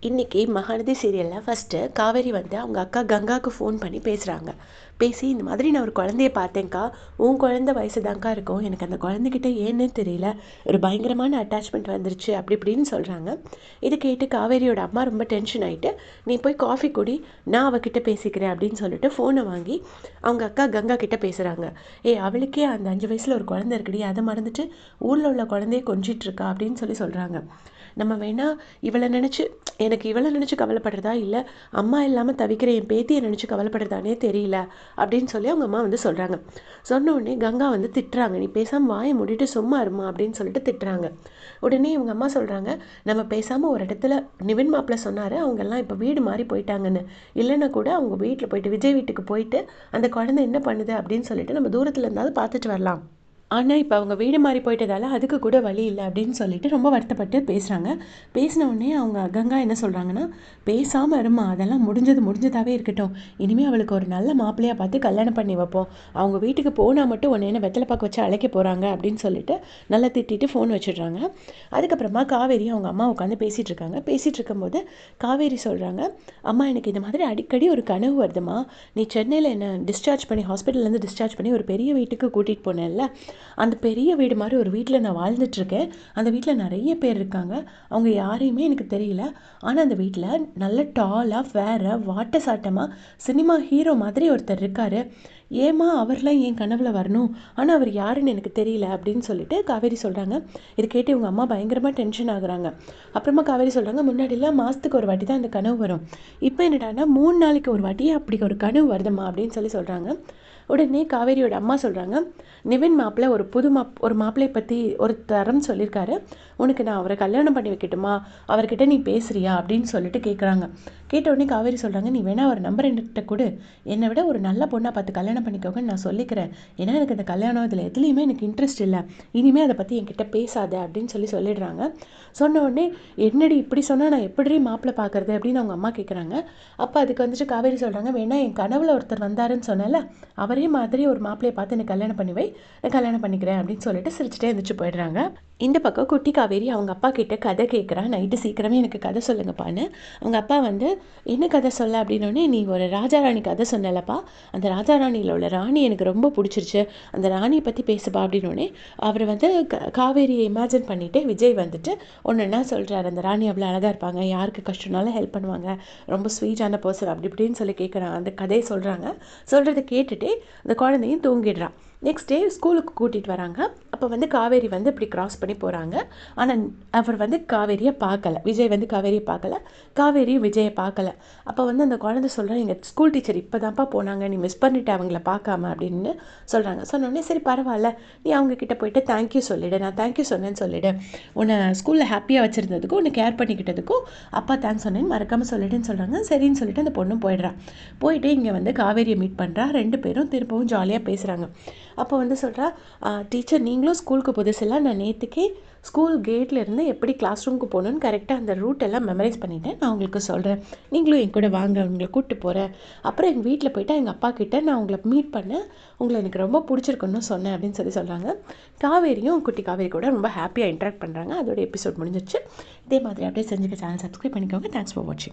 இன்றைக்கி மகாநதி சீரியலில் ஃபஸ்ட்டு காவேரி வந்து அவங்க அக்கா கங்காவுக்கு ஃபோன் பண்ணி பேசுகிறாங்க. பேசி இந்த மாதிரி நான் ஒரு குழந்தைய பார்த்தேன்க்கா, உன் குழந்த வயசு தான்க்கா இருக்கும், எனக்கு அந்த குழந்தைகிட்ட ஏன்னே தெரியல, ஒரு பயங்கரமான அட்டாச்மெண்ட் வந்துருச்சு அப்படி இப்படின்னு சொல்கிறாங்க. இதை கேட்டு காவேரியோட அம்மா ரொம்ப டென்ஷன் ஆகிட்டு, நீ போய் காஃபி குடி, நான் அவகிட்ட பேசிக்கிறேன் அப்படின்னு சொல்லிட்டு ஃபோனை வாங்கி அவங்க அக்கா கங்கா கிட்ட பேசுகிறாங்க. அவளுக்கே அந்த 5 வயசில் ஒரு குழந்தை இருக்குடி, அதை மறந்துட்டு ஊரில் உள்ள குழந்தைய கொஞ்சிட்டு இருக்கா அப்படின்னு சொல்கிறாங்க. நம்ம வேணால் இவளை நினச்சி எனக்கு இவளை நினச்சி கவலைப்படுறதா இல்லை அம்மா இல்லாமல் தவிக்கிற என் பேத்தியை நினச்சி கவலைப்படுறதானே தெரியல அப்படின்னு சொல்லி அவங்க அம்மா வந்து சொல்கிறாங்க. சொன்ன உடனே கங்கா வந்து திட்டுறாங்க, நீ பேசாமல் வாயை மூடிட்டு சும்மா இருமா அப்படின்னு சொல்லிட்டு திட்டுறாங்க. உடனே இவங்க அம்மா சொல்கிறாங்க, நம்ம பேசாமல் ஒரு இடத்துல நிவின் மாப்பிள்ள சொன்னார், அவங்கெல்லாம் இப்போ வீடு மாறி போயிட்டாங்கன்னு, இல்லைன்னா கூட அவங்க வீட்டில் போயிட்டு விஜய் வீட்டுக்கு போயிட்டு அந்த குழந்தை என்ன பண்ணுது அப்படின்னு சொல்லிட்டு நம்ம தூரத்தில் இருந்தாலும் பார்த்துட்டு வரலாம். ஆனால் இப்போ அவங்க வீடு மாறி போயிட்டதால அதுக்கு கூட வழி இல்லை அப்படின்னு சொல்லிட்டு ரொம்ப வருத்தப்பட்டு பேசுகிறாங்க. பேசின உடனே அவங்க கங்கா என்ன சொல்கிறாங்கன்னா, பேசாமல் இருமா, அதெல்லாம் முடிஞ்சதாகவே இருக்கட்டும், இனிமேல் அவளுக்கு ஒரு நல்ல மாப்பிள்ளையாக பார்த்து கல்யாணம் பண்ணி வைப்போம், அவங்க வீட்டுக்கு போனால் மட்டும் உன்னை என்ன வெத்தலை பாக்கு வச்சு அழைக்க போகிறாங்க அப்படின்னு சொல்லிட்டு நல்லா திட்டிட்டு ஃபோன் வச்சிடுறாங்க. அதுக்கப்புறமா காவேரி அவங்க அம்மா உட்காந்து பேசிகிட்டு இருக்காங்க. பேசிகிட்டு இருக்கும்போது காவேரி சொல்கிறாங்க, அம்மா எனக்கு இந்த மாதிரி அடிக்கடி ஒரு கனவு வருதுமா, நீ சென்னையில் என்ன டிஸ்சார்ஜ் பண்ணி ஹாஸ்பிட்டல்லேருந்து டிஸ்சார்ஜ் பண்ணி ஒரு பெரிய வீட்டுக்கு கூட்டிகிட்டு போனேன்ல, அந்த பெரிய வீடு மாதிரி ஒரு வீட்டில் நான் வாழ்ந்துட்டுருக்கேன். அந்த வீட்டில் நிறைய பேர் இருக்காங்க, அவங்க யாரையுமே எனக்கு தெரியல. ஆனால் அந்த வீட்டில் நல்ல டாலாக ஃபேராக வாட்ட சாட்டமாக சினிமா ஹீரோ மாதிரி ஒருத்தர் இருக்கார். ஏமா அவர்லாம் என் கனவுல வரணும், ஆனால் அவர் யாருன்னு எனக்கு தெரியல அப்படின்னு சொல்லிட்டு காவேரி சொல்கிறாங்க. இது கேட்டு இவங்க அம்மா பயங்கரமாக டென்ஷன் ஆகுறாங்க. அப்புறமா காவேரி சொல்கிறாங்க, முன்னாடிலாம் மாதத்துக்கு ஒரு வாட்டி தான் அந்த கனவு வரும், இப்போ என்னடான்னா 3 நாளைக்கு ஒரு வாட்டி அப்படி ஒரு கனவு வருதுமா அப்படின்னு சொல்கிறாங்க. உடனே காவேரியோட அம்மா சொல்கிறாங்க, நிவின் மாப்பிள்ளை ஒரு மாப்பிள்ளையை பற்றி ஒரு தரம் சொல்லியிருக்காரு, உனக்கு நான் அவரை கல்யாணம் பண்ணி வைக்கட்டுமா, அவர்கிட்ட நீ பேசுறியா அப்படின்னு சொல்லிட்டு கேட்குறாங்க. கேட்ட உடனே காவேரி சொல்கிறாங்க, நீ வேணா அவர் நம்பர் என்கிட்ட கொடு, என்னை விட ஒரு நல்ல பொண்ணாக பார்த்து கல்யாணம் பண்ணிக்கோங்கன்னு நான் சொல்லிக்கிறேன், ஏன்னா எனக்கு இந்த கல்யாணம் இதில் எதுலேயுமே எனக்கு இன்ட்ரெஸ்ட் இல்லை, இனிமேல் அதை பற்றி என்கிட்ட பேசாத அப்படின்னு சொல்லிடுறாங்க. சொன்ன உடனே, என்னடி இப்படி சொன்னால் நான் எப்படி மாப்பிள்ளை பார்க்குறது அப்படின்னு அவங்க அம்மா கேட்குறாங்க. அப்போ அதுக்கு வந்துட்டு காவேரி சொல்கிறாங்க, வேணா என் கனவுல ஒருத்தர் வந்தாருன்னு சொன்னல, அவரே மாதிரி ஒரு மாப்பிள்ளையை பார்த்து எனக்கு கல்யாணம் பண்ணி வை, நான் கல்யாணம் பண்ணிக்கிறேன் அப்படின்னு சொல்லிட்டு சிரிச்சுட்டே எழுந்திரிச்சு போயிடுறாங்க. இந்த பக்கம் குட்டி காவேரி அவங்க அப்பா கிட்ட கதை கேட்குறா, நைட்டு சீக்கிரமே எனக்கு கதை சொல்லுங்கப்பான்னு. அவங்க அப்பா வந்து என்ன கதை சொல்ல அப்படின்னோடனே, நீ ஒரு ராஜாராணி கதை சொன்னலப்பா, அந்த ராஜாராணியில் உள்ள ராணி எனக்கு ரொம்ப பிடிச்சிருச்சு, அந்த ராணியை பற்றி பேசுப்பா அப்படின்னோடனே அவர் வந்து காவேரியை இமேஜின் பண்ணிவிட்டு விஜய் வந்துட்டு ஒன்று என்ன சொல்கிறார், அந்த ராணி அவ்வளோ அழகாக இருப்பாங்க, யாருக்கு கஷ்டம்னாலும் ஹெல்ப் பண்ணுவாங்க, ரொம்ப ஸ்வீட்டான பர்சன் அப்படி இப்படின்னு சொல்லி கேட்குறான். அந்த கதையை சொல்கிறாங்க. சொல்கிறத கேட்டுட்டு அந்த குழந்தையும் தூங்கிடுறான். நெக்ஸ்ட் டே ஸ்கூலுக்கு கூட்டிகிட்டு வராங்க. அப்போ வந்து காவேரி வந்து இப்படி கிராஸ் பண்ணி போகிறாங்க. ஆனால் அவர் வந்து காவேரியை பார்க்கல, விஜய் வந்து காவேரியை பார்க்கல, காவேரியும் விஜயை பார்க்கல. அப்போ வந்து அந்த குழந்தை சொல்கிறேன், எங்கள் ஸ்கூல் டீச்சர் இப்போ தான்ப்பா போனாங்க, நீ மிஸ் பண்ணிவிட்டு அவங்கள பார்க்காம அப்படின்னு சொல்கிறாங்க. சொன்னோடனே சரி பரவாயில்ல, நீ அவங்கக்கிட்ட போயிட்டு தேங்க்யூ சொல்லிவிடு, நான் தேங்க்யூ சொன்னேன்னு சொல்லிவிடு, உன்னை ஸ்கூலில் ஹாப்பியாக வச்சுருந்ததுக்கும் உன்னை கேர் பண்ணிக்கிட்டதுக்கும் அப்பா தேங்க்ஸ் சொன்னேன்னு மறக்காமல் சொல்லிவிடுன்னு சொல்கிறாங்க. சரின்னு சொல்லிட்டு அந்த பொண்ணும் போயிடுறான். போயிட்டு இங்கே வந்து காவேரியை மீட் பண்ணுறா. 2 பேரும் திரும்பவும் ஜாலியாக பேசுகிறாங்க. அப்போ வந்து சொல்கிறா, டீச்சர் நீங்களும் ஸ்கூலுக்கு புதுசில்ல, நான் நேற்றுக்கே ஸ்கூல் கேட்டில் இருந்து எப்படி கிளாஸ் ரூமுக்கு போகணுன்னு கரெக்டாக அந்த ரூட் எல்லாம் மெமரைஸ் பண்ணிவிட்டேன், நான் உங்களுக்கு சொல்கிறேன், நீங்களும் என் கூட வாங்க, உங்களை கூப்பிட்டு போகிறேன். அப்புறம் எங்கள் வீட்டில் போய்ட்டு எங்கள் அப்பா கிட்டே நான் உங்களை மீட் பண்ணேன், உங்களை எனக்கு ரொம்ப பிடிச்சிருக்குன்னு சொன்னேன் அப்படின்னு சொல்கிறாங்க. காவேரியும் குட்டி காவேரி கூட ரொம்ப ஹாப்பியாக இன்ட்ராக்ட் பண்ணுறாங்க. அதோட எபிசோட் முடிஞ்சிச்சு. இதே மாதிரி அப்படியே செஞ்சுக்க சேனல் சப்ஸ்கிரைப் பண்ணிக்கோங்க. தேங்க்ஸ் ஃபார் வாட்சிங்.